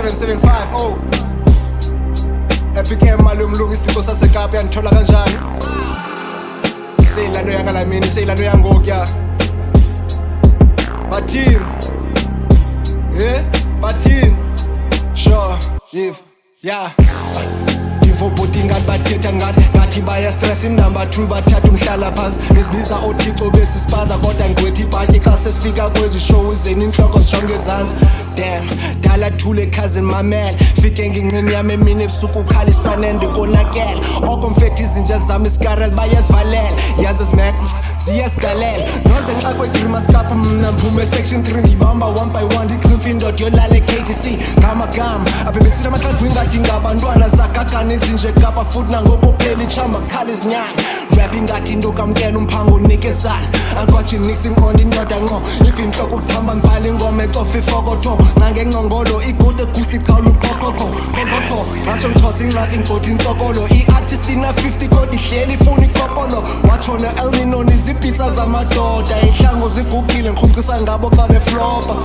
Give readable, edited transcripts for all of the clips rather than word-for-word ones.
775 oh Epic mali umlungu isitixo sasekapa yandithola kanjani Seyilando yangalamini seyilando yangokuya Bathini Bathini Sure yeah Ngivobhuti ngathi bathetha ngathi bayastress number 2 bathatha umhlala phansi nisibiza othixo besisibaza kodwa ngigwetha ibhatyi xa sesifika kwezi show zeni inhloko zishonke ezantsi damn dala thule cousin mamela fike nginqini yami emini ebusuku ukhala isipanende konakela oko mfethu izinja zami isikarel bayazivalela yazi ezimek ziyasigalela noze nxa kwegrimas kapha mna mphume section 3 ndibamba 1 by 1 ndichimfa indoda yolala eKTC ngamagama abebesile amaxagwi ngathi ngabantwana zakagana ezinje kapa futhi nangokuphela ichamba khala izinyanga rapping ngathi into kamkela umphango unikezana akwathi mixing on indoda ngo if inhloko ukuthamba mbali ingoma ecofa ifokotho ncange ngongolo igude gusi qhawula uqhoqhoqho qhoqhoqho ngasho mxhosa ingxaki ngcothi insokolo i-artist ina 50 kodwa ihleli ifuna ikopolo watshona elminoni izibhitsa zamadoda ihlango zigugile ngikhumqisa ngabo xa beflopa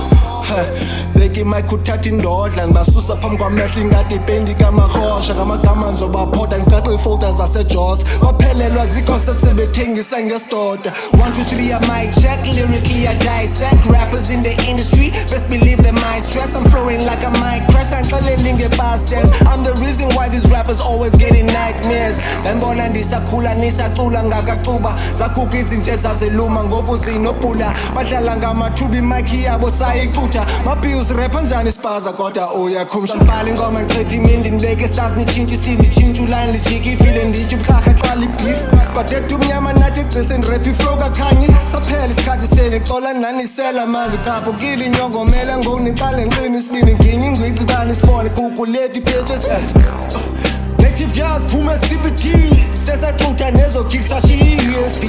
beki mike uthatha indodla ngibasusa phambi kwamehlo ingadi ipendi kamarhosha ngamagama nzobaphoda ngiqaqa ifolder zasejost waphelelwa ziconcept sebethengisa ngesidoda 1 2 3 ya mic check lyrically I dissect rappers in the industry best believe they might stress I'm flowing like a mic press ngixelele nge-past tense I'm the reason why these rappers always getting nightmares bembona ndisakhula nisacula ngakaxuba zakhupha izinje zazeluma ngoku zinobhula badlala ngamathuba imikhi yabo sayicutha mabills rapper njani isipaza kodwa uyakhumsha mbali ingoma ngichitha imindi ndibeke sazi nitshintshe isili tshintshe uline lijike ifile nditsho ubuqharha qala ibeef kodwa ethu umnyama nathi egcise ndirap iflow kakhanyi saphela isikhathi seni xola nanisela manzi kaphukile inyongomela ngoniqale nqini isibini nginye ingwiqi bani sibone kukuleti iphethwe set native jazz phume CBT sesacutha nezo kicks sashiye ESP